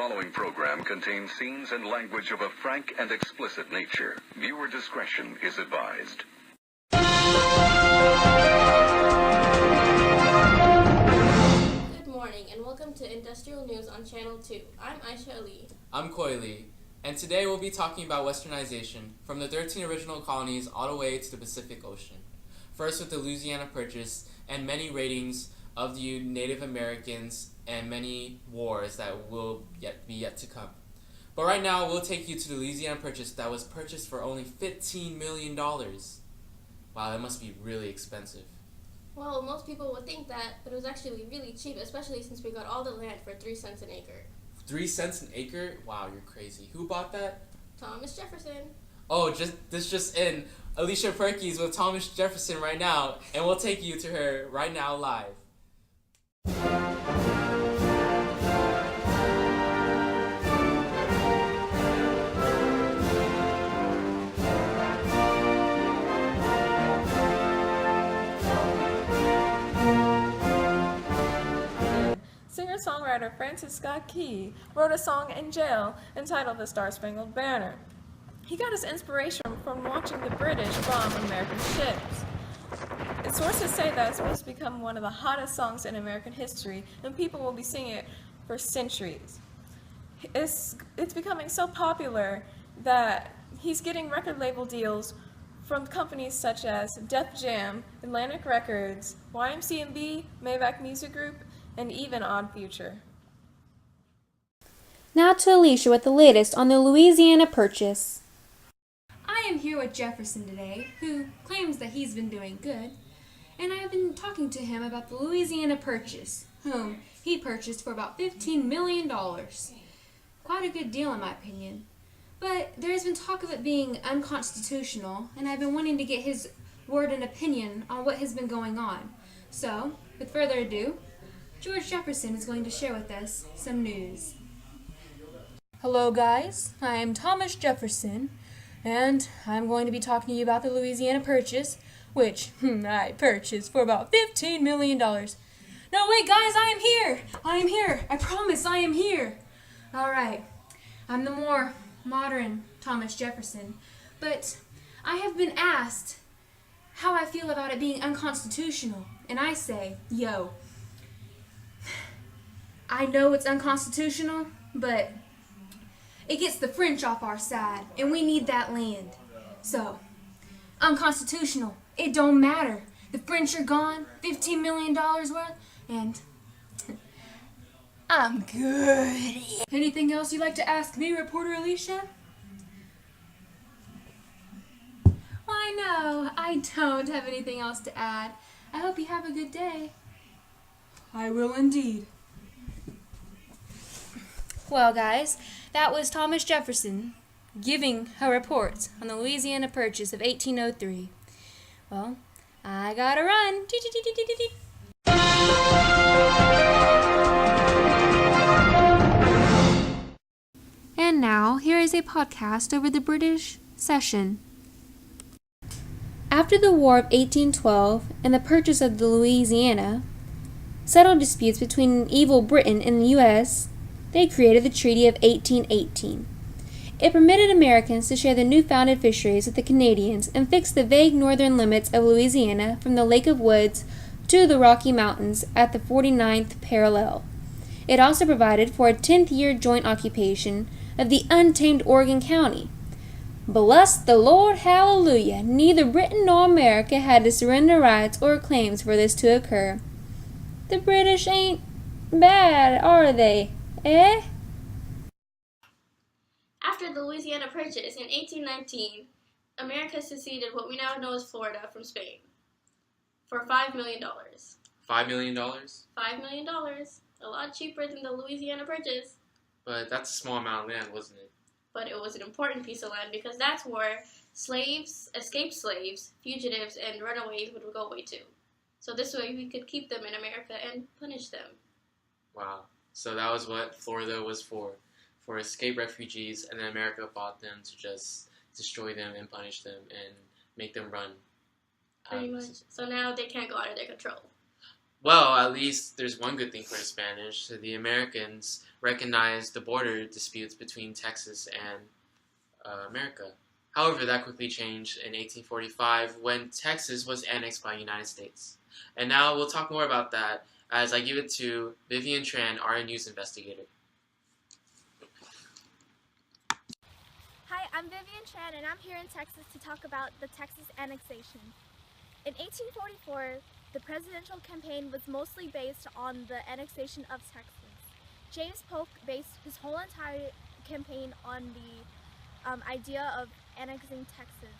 following program contains scenes and language of a frank and explicit nature. Viewer discretion is advised. Good morning and welcome to Industrial News on Channel 2. I'm Aisha Ali. I'm Koi Lee, and today we'll be talking about westernization from the 13 original colonies all the way to the Pacific Ocean. First with the Louisiana Purchase and many ratings of the Native Americans and many wars that will be yet to come. But right now, we'll take you to the Louisiana Purchase that was purchased for only $15 million. Wow, that must be really expensive. Well, most people would think that, but it was actually really cheap, especially since we got all the land for 3 cents an acre. 3 cents an acre? Wow, you're crazy. Who bought that? Thomas Jefferson. Oh, this just in. Alicia Perkey's with Thomas Jefferson right now, and we'll take you to her right now live. Singer-songwriter Francis Scott Key wrote a song in jail entitled The Star-Spangled Banner. He got his inspiration from watching the British bomb American ships. And sources say that it's supposed to become one of the hottest songs in American history, and people will be singing it for centuries. It's becoming so popular that he's getting record label deals from companies such as Def Jam, Atlantic Records, YMCMB, Maybach Music Group, and even Odd Future. Now to Alicia with the latest on the Louisiana Purchase. I am here with Jefferson today, who claims that he's been doing good, and I have been talking to him about the Louisiana Purchase, whom he purchased for about $15 million. Quite a good deal in my opinion. But there has been talk of it being unconstitutional, and I've been wanting to get his word and opinion on what has been going on. So, with further ado, George Jefferson is going to share with us some news. Hello guys, I am Thomas Jefferson, and I'm going to be talking to you about the Louisiana Purchase, which I purchased for about $15 million. No, wait guys, I am here. I promise I am here. Alright, I'm the more modern Thomas Jefferson, but I have been asked how I feel about it being unconstitutional, and I say, yo, I know it's unconstitutional, but it gets the French off our side, and we need that land. So, unconstitutional, it don't matter. The French are gone, $15 million worth, and I'm good. Anything else you'd like to ask me, Reporter Alicia? Why, no, I don't have anything else to add. I hope you have a good day. I will indeed. Well, guys, that was Thomas Jefferson giving a report on the Louisiana Purchase of 1803. Well, I gotta run. And now, here is a podcast over the British session. After the War of 1812 and the purchase of the Louisiana, settled disputes between evil Britain and the U.S., they created the Treaty of 1818. It permitted Americans to share the new-founded fisheries with the Canadians and fixed the vague northern limits of Louisiana from the Lake of Woods to the Rocky Mountains at the 49th parallel. It also provided for a 10th-year joint occupation of the untamed Oregon County. Bless the Lord, hallelujah! Neither Britain nor America had to surrender rights or claims for this to occur. The British ain't bad, are they? Eh? After the Louisiana Purchase in 1819, America seceded what we now know as Florida from Spain for $5 million. $5 million? $5 million. A lot cheaper than the Louisiana Purchase. But that's a small amount of land, wasn't it? But it was an important piece of land because that's where slaves, escaped slaves, fugitives, and runaways would go away to. So this way we could keep them in America and punish them. Wow. So that was what Florida was for escaped refugees, and then America bought them to just destroy them and punish them and make them run. Pretty much. So now they can't go out of their control. Well, at least there's one good thing for the Spanish. The Americans recognized the border disputes between Texas and America. However, that quickly changed in 1845 when Texas was annexed by the United States. And now we'll talk more about that as I give it to Vivian Tran, our news investigator. Hi, I'm Vivian Tran, and I'm here in Texas to talk about the Texas annexation. In 1844, the presidential campaign was mostly based on the annexation of Texas. James Polk based his whole entire campaign on the idea of annexing Texas.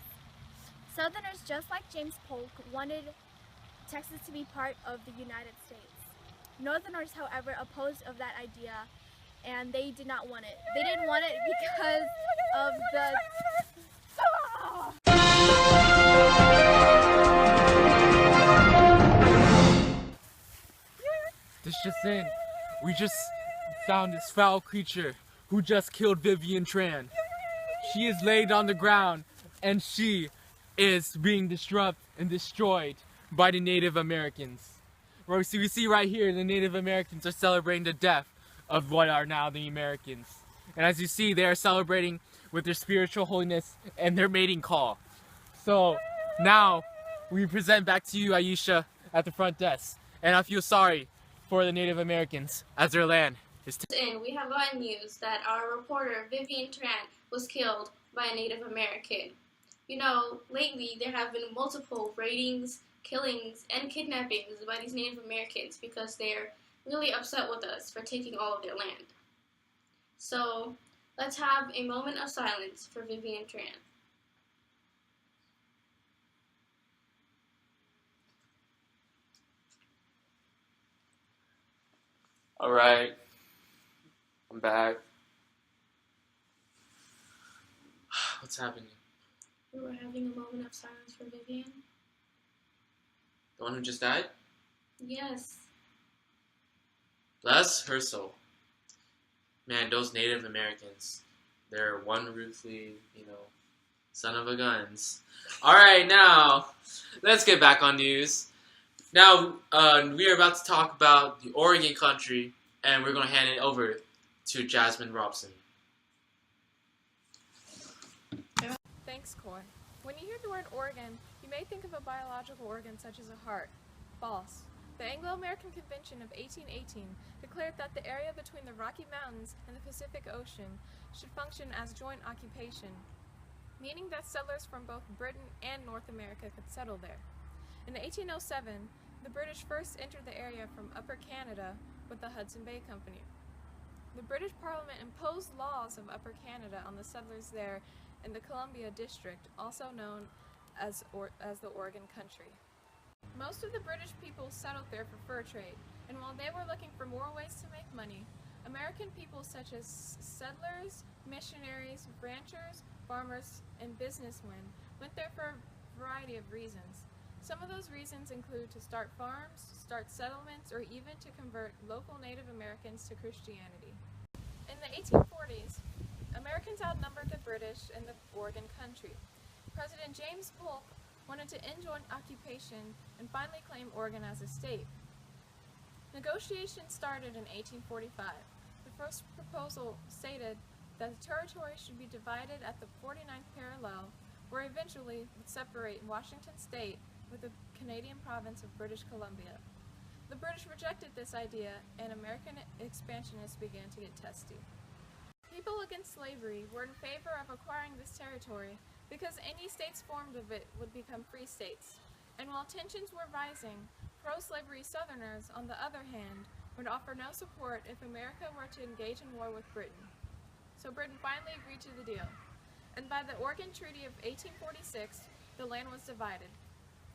Southerners, just like James Polk, wanted Texas to be part of the United States. Northerners, however, opposed of that idea, and they did not want it. They didn't want it because of the... This just in. We just found this foul creature who just killed Vivian Tran. She is laid on the ground and she is being disrupted and destroyed by the Native Americans. We see right here the Native Americans are celebrating the death of what are now the Americans. And as you see, they are celebrating with their spiritual holiness and their mating call. So now we present back to you, Aisha, at the front desk. And I feel sorry for the Native Americans as their land is And we have gotten news that our reporter Vivian Tran was killed by a Native American. You know, lately there have been multiple raidings, killings, and kidnappings by these Native Americans because they're really upset with us for taking all of their land. So let's have a moment of silence for Vivian Tran. Alright, I'm back. What's happening? We were having a moment of silence for Vivian. The one who just died? Yes. Bless her soul. Man, those Native Americans, they're one ruthless, son of a guns. Alright, now, let's get back on news. Now, we are about to talk about the Oregon country, and we're going to hand it over to Jasmine Robson. Thanks, Coy. When you hear the word organ, you may think of a biological organ such as a heart. False. The Anglo-American Convention of 1818 declared that the area between the Rocky Mountains and the Pacific Ocean should function as joint occupation, meaning that settlers from both Britain and North America could settle there. In 1807, the British first entered the area from Upper Canada with the Hudson Bay Company. The British Parliament imposed laws of Upper Canada on the settlers there in the Columbia District, also known as the Oregon Country. Most of the British people settled there for fur trade, and while they were looking for more ways to make money, American people such as settlers, missionaries, ranchers, farmers, and businessmen went there for a variety of reasons. Some of those reasons include to start farms, start settlements, or even to convert local Native Americans to Christianity. In the 1840s, Americans outnumbered the British in the Oregon Country. President James Polk wanted to end joint occupation and finally claim Oregon as a state. Negotiations started in 1845. The first proposal stated that the territory should be divided at the 49th parallel, where eventually would separate Washington State with the Canadian province of British Columbia. The British rejected this idea, and American expansionists began to get testy. People against slavery were in favor of acquiring this territory because any states formed of it would become free states. And while tensions were rising, pro-slavery Southerners, on the other hand, would offer no support if America were to engage in war with Britain. So Britain finally agreed to the deal. And by the Oregon Treaty of 1846, the land was divided.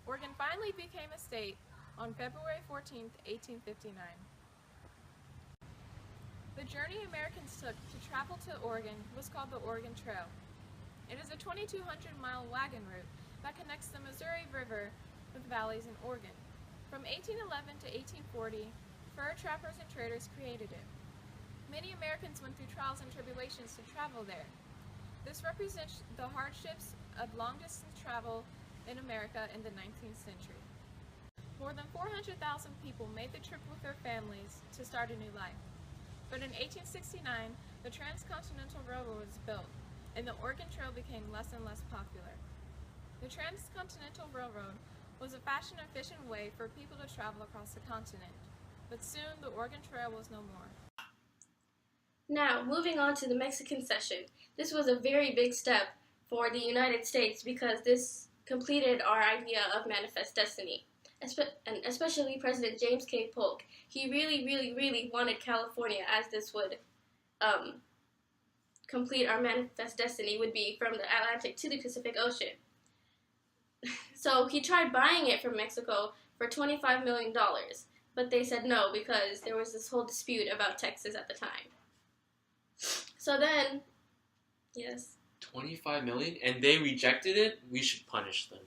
Oregon finally became a state on February 14, 1859. The journey Americans took to travel to Oregon was called the Oregon Trail. It is a 2,200-mile wagon route that connects the Missouri River with valleys in Oregon. From 1811 to 1840, fur trappers and traders created it. Many Americans went through trials and tribulations to travel there. This represents the hardships of long-distance travel in America in the 19th century. More than 400,000 people made the trip with their families to start a new life. But in 1869, the Transcontinental Railroad was built, and the Oregon Trail became less and less popular. The Transcontinental Railroad was a fashion-efficient way for people to travel across the continent, but soon the Oregon Trail was no more. Now, moving on to the Mexican Cession. This was a very big step for the United States because this completed our idea of manifest destiny, and especially President James K. Polk. He really wanted California, as this would complete our manifest destiny, would be from the Atlantic to the Pacific Ocean. So he tried buying it from Mexico for $25 million, but they said no because there was this whole dispute about Texas at the time. So then, yes. 25 million? And they rejected it? We should punish them.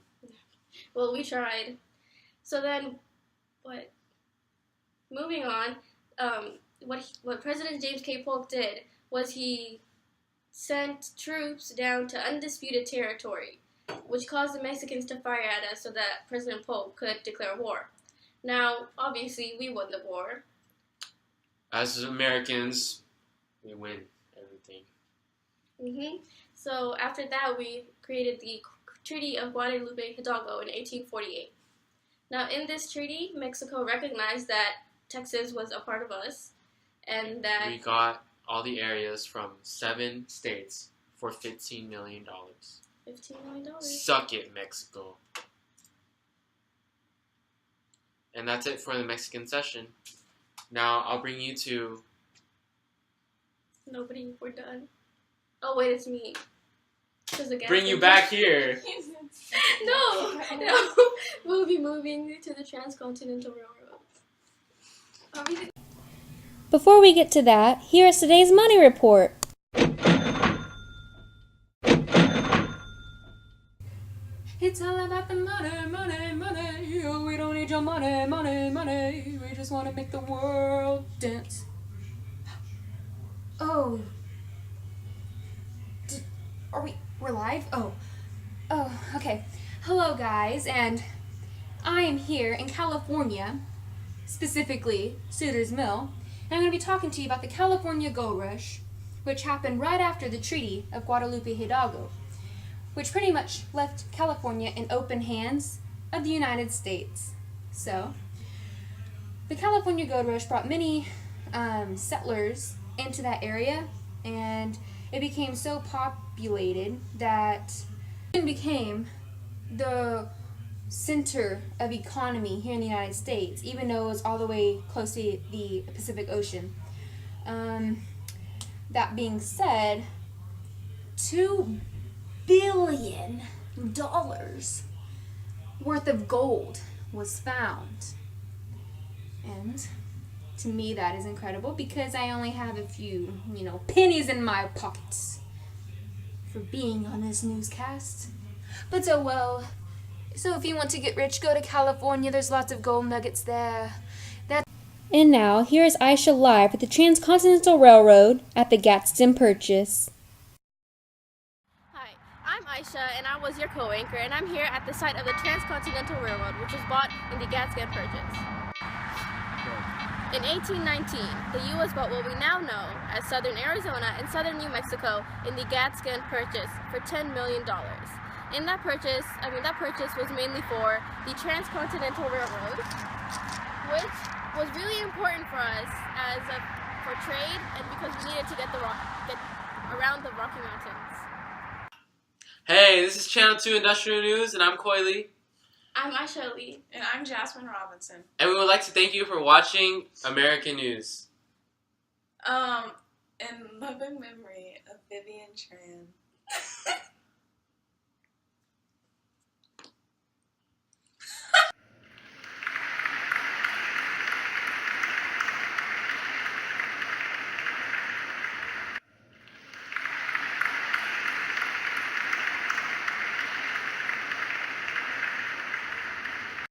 Well, we tried. So then, moving on, what President James K. Polk did was he sent troops down to undisputed territory, which caused the Mexicans to fire at us so that President Polk could declare war. Now, obviously, we won the war. As Americans, we win everything. So after that, we created the Treaty of Guadalupe Hidalgo in 1848. Now, in this treaty, Mexico recognized that Texas was a part of us, and that we got all the areas from 7 states for $15 million. $15 million. Suck it, Mexico. And that's it for the Mexican Cession. Now I'll bring you to... Nobody, we're done. Oh wait, it's me. Bring you back here. No. We'll be moving to the Transcontinental Railroad. Before we get to that, here is today's money report. It's all about the money. We don't need your money. We just want to make the world dance. Oh. We're live? Oh, okay. Hello, guys, and I am here in California, specifically Sutter's Mill, and I'm going to be talking to you about the California Gold Rush, which happened right after the Treaty of Guadalupe Hidalgo, which pretty much left California in open hands of the United States. So, the California Gold Rush brought many settlers into that area, and it became so populated that it became the center of economy here in the United States, even though it was all the way close to the Pacific Ocean. That being said, $2 billion worth of gold was found. And to me, that is incredible because I only have a few, pennies in my pockets for being on this newscast. But oh well. So if you want to get rich, go to California. There's lots of gold nuggets there. And now, here is Aisha live at the Transcontinental Railroad at the Gadsden Purchase. Hi, I'm Aisha, and I was your co-anchor, and I'm here at the site of the Transcontinental Railroad, which was bought in the Gadsden Purchase. In 1819, the U.S. bought what we now know as Southern Arizona and Southern New Mexico in the Gadsden Purchase for $10 million. In that purchase was mainly for the Transcontinental Railroad, which was really important for us for trade and because we needed to get around the Rocky Mountains. Hey, this is Channel 2 Industrial News, and I'm Coy Lee. I'm Aisha Lee. And I'm Jasmine Robinson. And we would like to thank you for watching American News. In loving memory of Vivian Tran.